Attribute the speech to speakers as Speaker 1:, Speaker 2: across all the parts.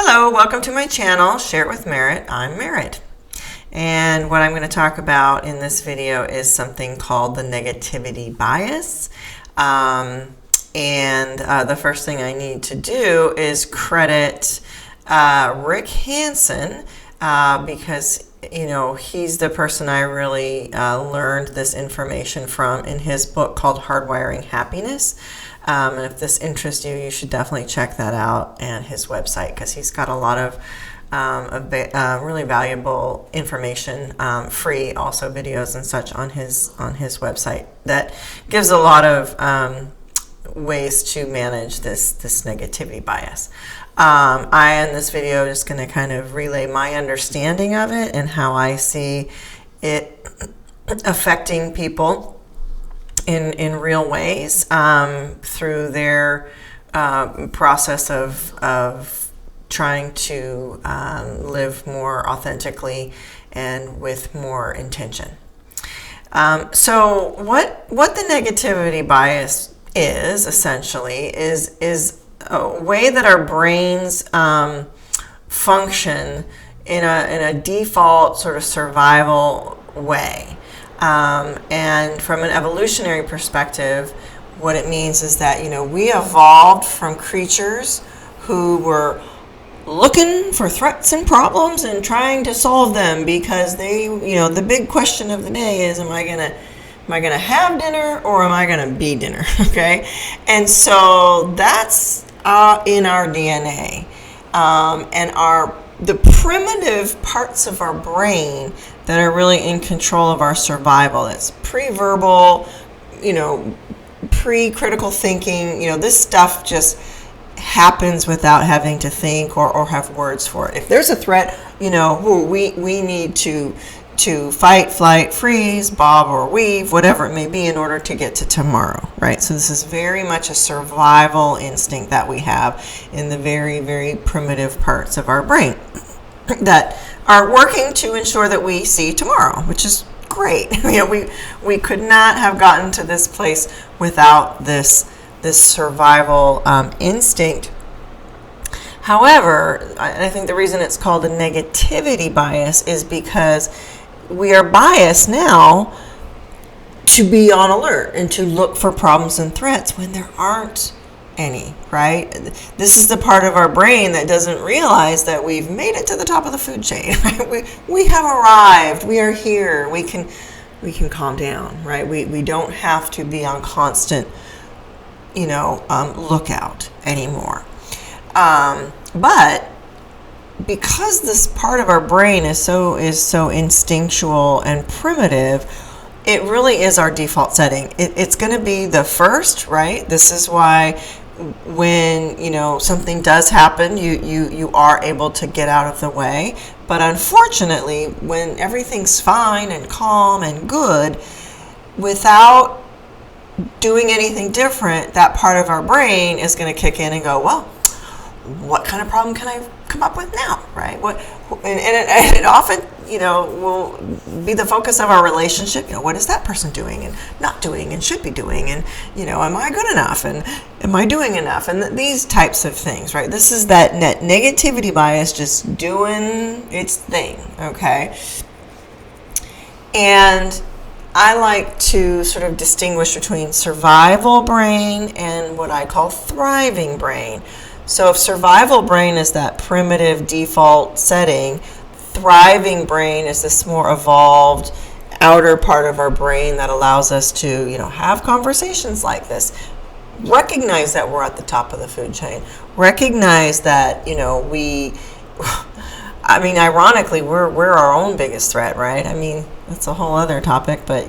Speaker 1: Hello, welcome to my channel, Share It with Merit. I'm Merit. And what I'm going to talk about in this video is something called the negativity bias. The first thing I need to do is credit Rick Hansen because he's the person I really learned this information from in his book called Hardwiring Happiness. And if this interests you, you should definitely check that out and his website, because he's got a lot of really valuable information, free also videos and such on his website that gives a lot of ways to manage this negativity bias. In this video, just going to kind of relay my understanding of it and how I see it affecting people in real ways through their process of trying to live more authentically and with more intention. So what the negativity bias is essentially is a way that our brains function in a default sort of survival way. And from an evolutionary perspective, what it means is that, we evolved from creatures who were looking for threats and problems and trying to solve them because they, the big question of the day is, am I gonna have dinner or am I gonna be dinner? Okay. And so that's in our DNA. And the primitive parts of our brain that are really in control of our survival. That's pre-verbal, pre-critical thinking. This stuff just happens without having to think or have words for it. If there's a threat, we need to fight, flight, freeze, bob or weave, whatever it may be, in order to get to tomorrow, right? So this is very much a survival instinct that we have in the very, very primitive parts of our brain that are working to ensure that we see tomorrow, which is great. We could not have gotten to this place without this survival instinct. However, I think the reason it's called a negativity bias is because we are biased now to be on alert and to look for problems and threats when there aren't any, right? This is the part of our brain that doesn't realize that we've made it to the top of the food chain, right? We have arrived. We are here. We can calm down, right? We don't have to be on constant, lookout anymore. But because this part of our brain is so instinctual and primitive, it really is our default setting. It's going to be the first, right? This is why when something does happen, you are able to get out of the way. But unfortunately, when everything's fine and calm and good, without doing anything different, that part of our brain is going to kick in and go, well, what kind of problem can I come up with now, right? It often, will be the focus of our relationship. What is that person doing and not doing and should be doing? And, am I good enough? And am I doing enough? And these types of things, right? This is that negativity bias just doing its thing, okay? And I like to sort of distinguish between survival brain and what I call thriving brain. So if survival brain is that primitive default setting, thriving brain is this more evolved outer part of our brain that allows us to, have conversations like this. Recognize that we're at the top of the food chain. Recognize that, ironically, we're our own biggest threat, right? That's a whole other topic, but,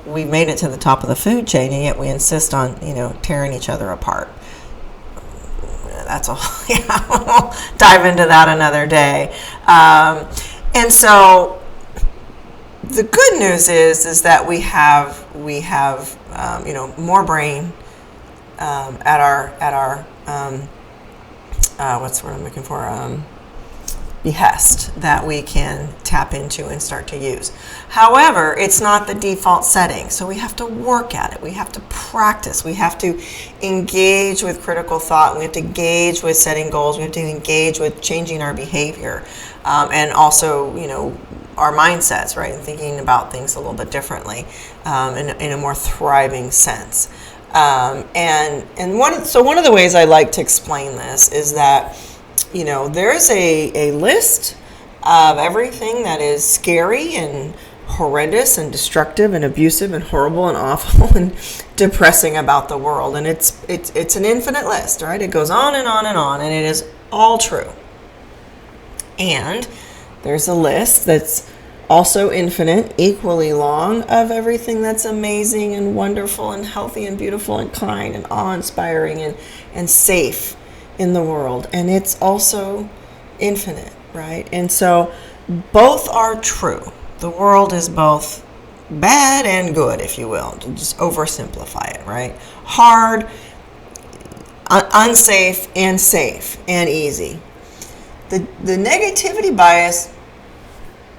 Speaker 1: we made it to the top of the food chain, and yet we insist on, tearing each other apart. That's all. Yeah, we'll dive into that another day. And so the good news is that we have more brain at our what's the word I'm looking for? behest that we can tap into and start to use. However, it's not the default setting, so we have to work at it. We have to practice. We have to engage with critical thought. We have to engage with setting goals. We have to engage with changing our behavior, and also, our mindsets, right? And thinking about things a little bit differently, in a more thriving sense. And one of the ways I like to explain this is that, there's a list of everything that is scary and horrendous and destructive and abusive and horrible and awful and depressing about the world. And it's an infinite list, right? It goes on and on and on, and it is all true. And there's a list that's also infinite, equally long, of everything that's amazing and wonderful and healthy and beautiful and kind and awe-inspiring and safe in the world. And it's also infinite, right? And so both are true. The world is both bad and good, if you will, to just oversimplify it, right? Hard, unsafe, and safe, and easy. The negativity bias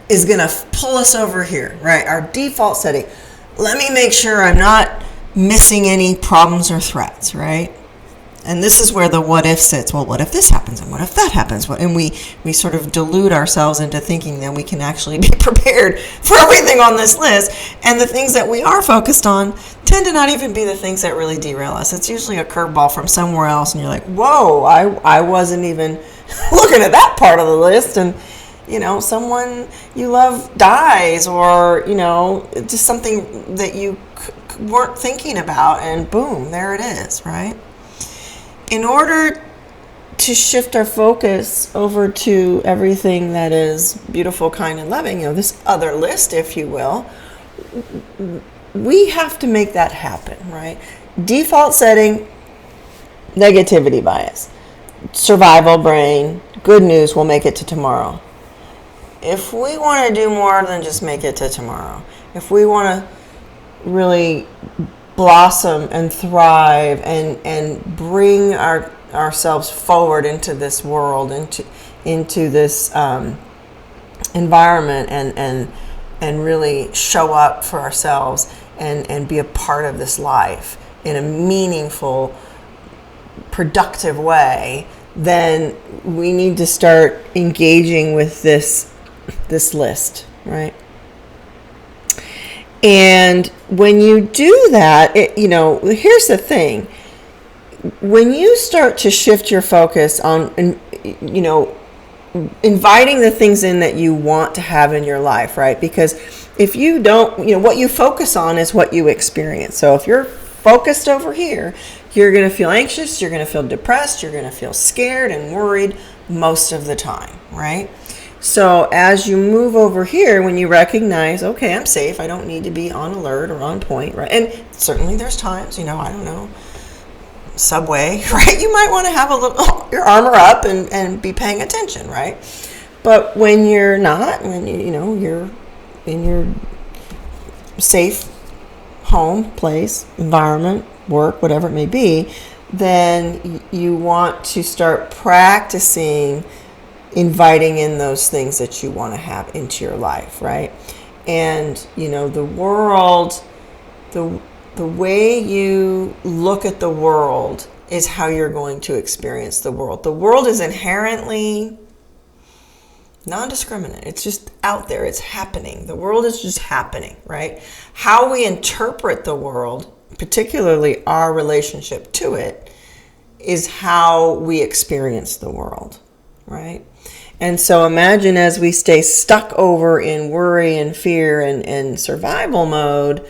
Speaker 1: is going to pull us over here, right? Our default setting. Let me make sure I'm not missing any problems or threats, right? And this is where the what if sits. Well, what if this happens? And what if that happens? And we sort of delude ourselves into thinking that we can actually be prepared for everything on this list. And the things that we are focused on tend to not even be the things that really derail us. It's usually a curveball from somewhere else. And you're like, whoa, I wasn't even looking at that part of the list. And, someone you love dies, or, just something that you weren't thinking about. And boom, there it is, right? In order to shift our focus over to everything that is beautiful, kind, and loving, this other list, if you will, we have to make that happen, right? Default setting, negativity bias. Survival brain, good news, we'll make it to tomorrow. If we want to do more than just make it to tomorrow, if we want to really blossom and thrive and bring ourselves forward into this world, into this environment, and really show up for ourselves and be a part of this life in a meaningful, productive way, then we need to start engaging with this list, right? And when you do that, here's the thing. When you start to shift your focus on, inviting the things in that you want to have in your life, right? Because if you don't, what you focus on is what you experience. So if you're focused over here, you're going to feel anxious, you're going to feel depressed, you're going to feel scared and worried most of the time, right? So as you move over here, when you recognize, okay, I'm safe, I don't need to be on alert or on point, right? And certainly there's times, I don't know, subway, right? You might want to have your armor up and be paying attention, right? But when you're not, when you're in your safe home, place, environment, work, whatever it may be, then you want to start practicing inviting in those things that you want to have into your life, right? And, the world, the way you look at the world is how you're going to experience the world. The world is inherently non-discriminate. It's just out there. It's happening. The world is just happening, right? How we interpret the world, particularly our relationship to it, is how we experience the world, right? And so imagine as we stay stuck over in worry and fear and survival mode,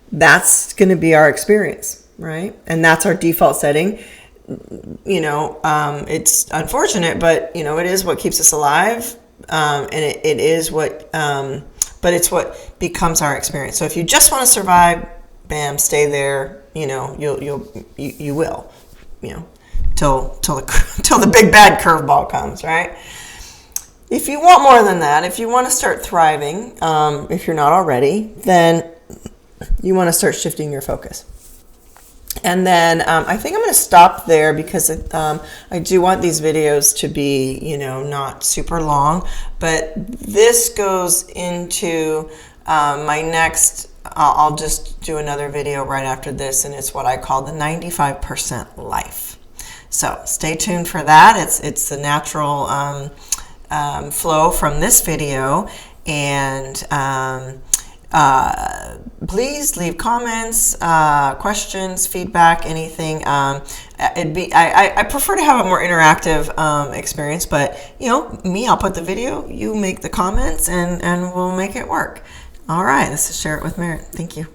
Speaker 1: that's going to be our experience, right? And that's our default setting. It's unfortunate, but, it is what keeps us alive. And it is what, but it's what becomes our experience. So if you just want to survive, bam, stay there, you will, till the big bad curveball comes, right? If you want more than that, if you want to start thriving, if you're not already, then you want to start shifting your focus. And then I think I'm going to stop there because I do want these videos to be, you know, not super long. But this goes into my next, I'll just do another video right after this, and it's what I call the 95% life. So stay tuned for that. It's the natural flow from this video. And please leave comments, questions, feedback, anything. I prefer to have a more interactive experience, but you know, I'll put the video, you make the comments, and we'll make it work. All right, this is Share It with Merit. Thank you.